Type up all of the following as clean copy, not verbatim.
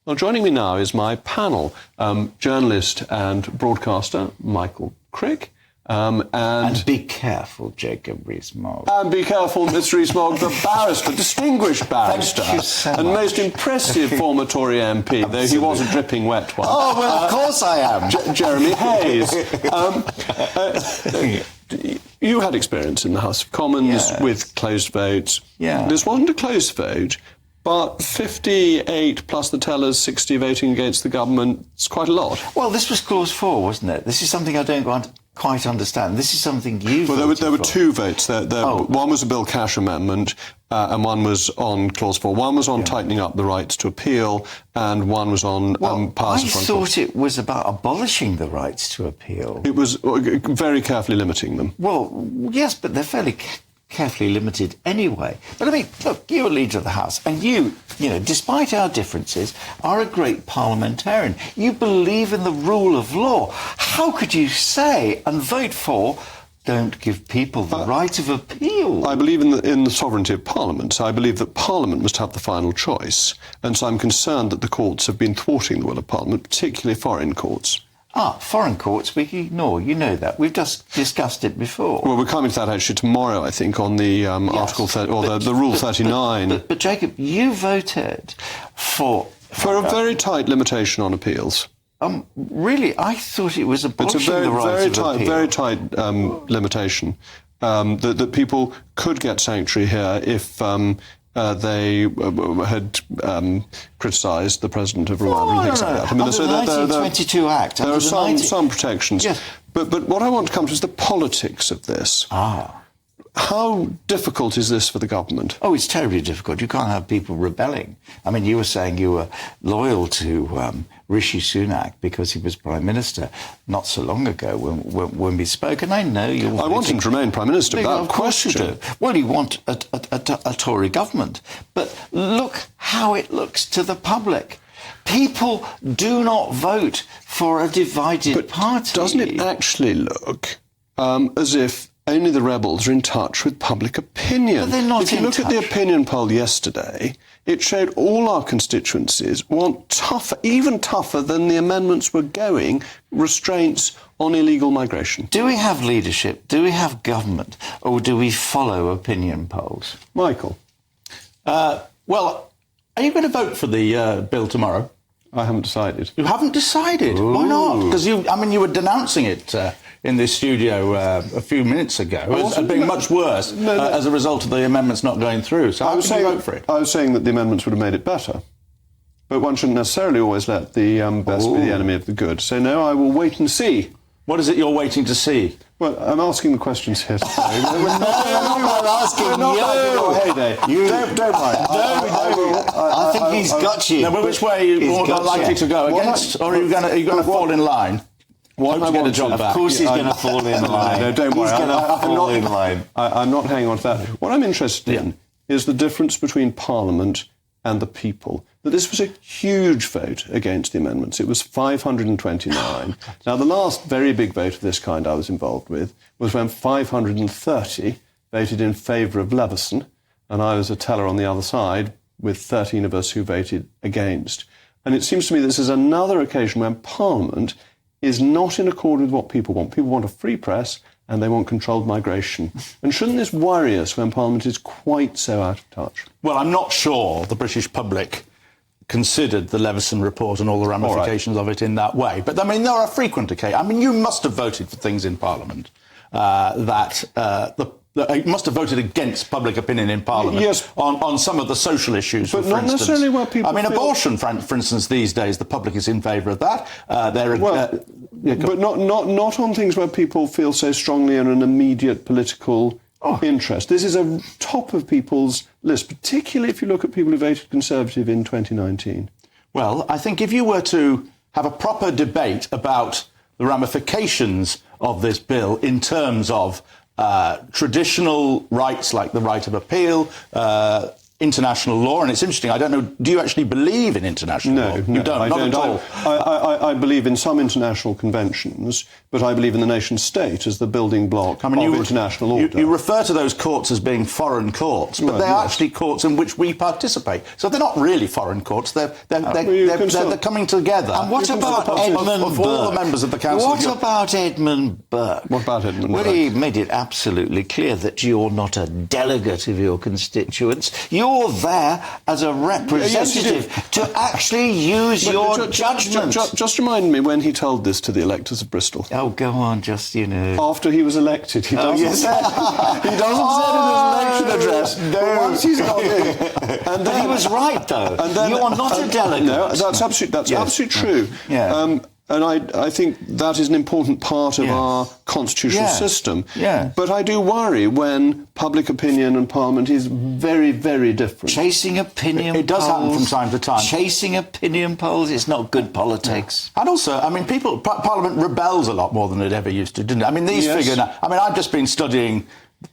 Well, joining me now is my panel, journalist and broadcaster Michael Crick. And be careful, Jacob Rees-Mogg. And be careful, Mr. Rees-Mogg, the barrister, distinguished barrister, Thank you so and much. Most impressive former Tory MP, though he was a dripping wet one. Oh, well, of course I am. Jeremy Hayes. You had experience in the House of Commons with closed votes. Yeah. This wasn't a closed vote, but 58 plus the tellers, 60 voting against the government, it's quite a lot. Well, this was Clause 4, wasn't it? This is something I don't quite understand. This is something you Well, there were two votes. Oh. One was a Bill Cash amendment, and one was on Clause 4. One was on tightening up the rights to appeal, and one was on powers I of thought it was about abolishing the rights to appeal. It was very carefully limiting them. Well, yes, but they're fairly carefully limited anyway. But I mean, look, you're a leader of the House, and you know, despite our differences, are a great parliamentarian. You believe in the rule of law. How could you say and vote for don't give people the right of appeal? I believe in the sovereignty of Parliament. I believe that Parliament must have the final choice. And so I'm concerned that the courts have been thwarting the will of Parliament, particularly foreign courts. Foreign courts we ignore. You know that. We've just discussed it before. Well, we're coming to that actually tomorrow, I think, on the Article 30, or the Rule 39. But Jacob, you voted for a very tight limitation on appeals. Really, I thought it was abolishing the right of appeal. Very tight limitation that people could get sanctuary here if they had criticised the president of Rwanda and things like that. I mean, Under the 1922 Act. There are some protections. Yes. But what I want to come to is the politics of this. How difficult is this for the government? Oh, it's terribly difficult. You can't have people rebelling. I mean, you were saying you were loyal to Rishi Sunak because he was Prime Minister not so long ago when we spoke, and I know you... I want him to remain Prime Minister, without question. You do. Well, you want a Tory government. But look how it looks to the public. People do not vote for a divided party. Doesn't it actually look as if only the rebels are in touch with public opinion? But they're not in touch. If you look at the opinion poll yesterday, it showed all our constituencies want tougher, even tougher than the amendments were going, restraints on illegal migration. Do we have leadership? Do we have government? Or do we follow opinion polls? Michael? Well, are you going to vote for the bill tomorrow? I haven't decided. You haven't decided? Ooh. Why not? Because you were denouncing it in this studio a few minutes ago as being much worse as a result of the amendments not going through. So how would you vote for it? I was saying that the amendments would have made it better. But one shouldn't necessarily always let the best be the enemy of the good. So no, I will wait and see. What is it you're waiting to see? Well, I'm asking the questions here today. We're not asking you. Don't worry. I think he's got you. No, but which way are you more likely to go? Against, or are you going to fall in line? Hope to get a job back. Of course he's going to fall in line. No, don't worry. He's going to fall in line. I'm not hanging on to that. What I'm interested in is the difference between Parliament and the people. That this was a huge vote against the amendments. It was 529. Now, the last very big vote of this kind I was involved with was when 530 voted in favour of Leveson, and I was a teller on the other side with 13 of us who voted against. And it seems to me this is another occasion when Parliament is not in accord with what people want. People want a free press and they want controlled migration. And shouldn't this worry us when Parliament is quite so out of touch? Well, I'm not sure the British public considered the Leveson report and all the ramifications of it in that way. But, I mean, there are frequent occasions. I mean, you must have voted for things in Parliament you must have voted against public opinion in Parliament on some of the social issues, but for not instance. Necessarily where people abortion, for instance, these days, the public is in favour of that. But not on things where people feel so strongly in an immediate political interest. This is a top of people's list, particularly if you look at people who voted Conservative in 2019. Well, I think if you were to have a proper debate about the ramifications of this bill in terms of traditional rights like the right of appeal, international law, and it's interesting. I don't know. Do you actually believe in international law? You don't. I Not don't. at all. I believe in some international conventions, but I believe in the nation state as the building block of international order. You refer to those courts as being foreign courts, but they're actually courts in which we participate. So they're not really foreign courts. They're coming together. And what about Edmund Burke? All the members of the council. What about Edmund Burke? What about Edmund Burke? Well, he made it absolutely clear that you're not a delegate of your constituents. You're there as a representative to actually use your judgment. Just remind me when he told this to the electors of Bristol. Oh, go on, just, you know. After he was elected, he doesn't say he doesn't say in his election address. But once he's got in, and then, he was right, though. And then, you're not a delegate. No, that's absolutely true. Yeah. And I think that is an important part of our constitutional system. Yeah. But I do worry when public opinion and Parliament is very, very different. Chasing opinion polls. It does happen from time to time. Chasing opinion polls, it's not good politics. And also, I mean, Parliament rebels a lot more than it ever used to, didn't it? I mean, these figures... I mean, I've just been studying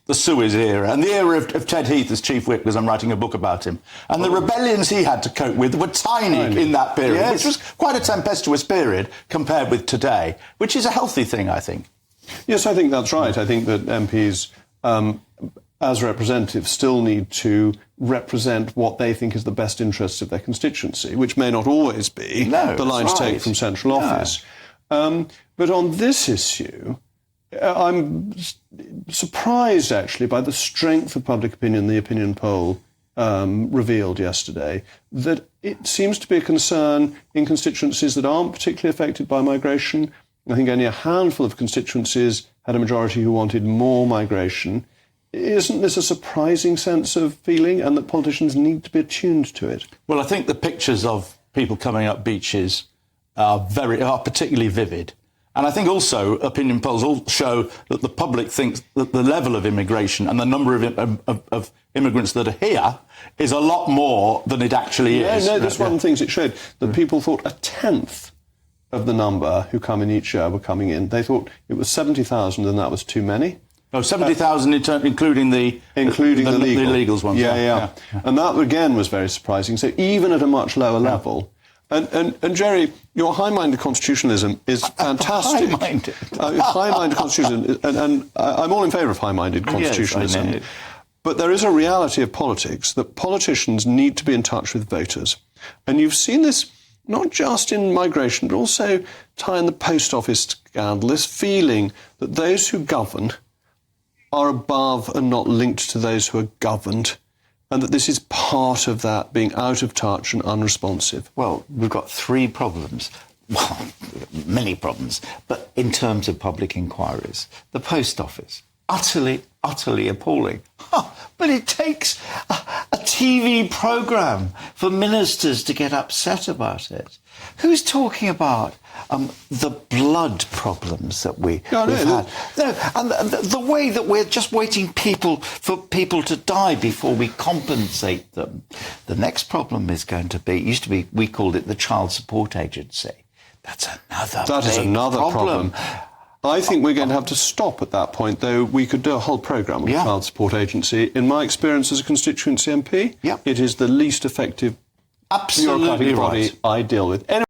the Suez era and the era of Ted Heath as Chief Whip, because I'm writing a book about him. And the rebellions he had to cope with were tiny in that period, which was quite a tempestuous period compared with today, which is a healthy thing, I think. Yes, I think that's right. I think that MPs, as representatives, still need to represent what they think is the best interests of their constituency, which may not always be the line to take from central office. But on this issue, I'm surprised, actually, by the strength of public opinion the opinion poll revealed yesterday, that it seems to be a concern in constituencies that aren't particularly affected by migration. I think only a handful of constituencies had a majority who wanted more migration. Isn't this a surprising sense of feeling, and that politicians need to be attuned to it? Well, I think the pictures of people coming up beaches are particularly vivid. And I think also opinion polls all show that the public thinks that the level of immigration and the number of immigrants that are here is a lot more than it actually is. No, that's one of the things it showed, that people thought a tenth of the number who come in each year were coming in. They thought it was 70,000 and that was too many. Oh, 70,000 including the illegals ones. Yeah. And that, again, was very surprising. So even at a much lower level... And Jerry, your high-minded constitutionalism is fantastic. High-minded. High-minded constitutionalism, and I'm all in favour of high-minded constitutionalism. Yes, I know. But there is a reality of politics that politicians need to be in touch with voters. And you've seen this not just in migration, but also tying the post office scandal, this feeling that those who govern are above and not linked to those who are governed, and that this is part of that, being out of touch and unresponsive. Well, we've got three problems. Well, many problems. But in terms of public inquiries, the post office, utterly appalling. But it takes a TV programme for ministers to get upset about it. Who's talking about the blood problems that we've had? No, and the way that we're just waiting for people to die before we compensate them. The next problem is going to be, it used to be, we called it the Child Support Agency. That is another problem. I think we're going to have to stop at that point, though. We could do a whole programme on the Child Support Agency. In my experience as a constituency MP, it is the least effective bureaucratic body I deal with. Anyway,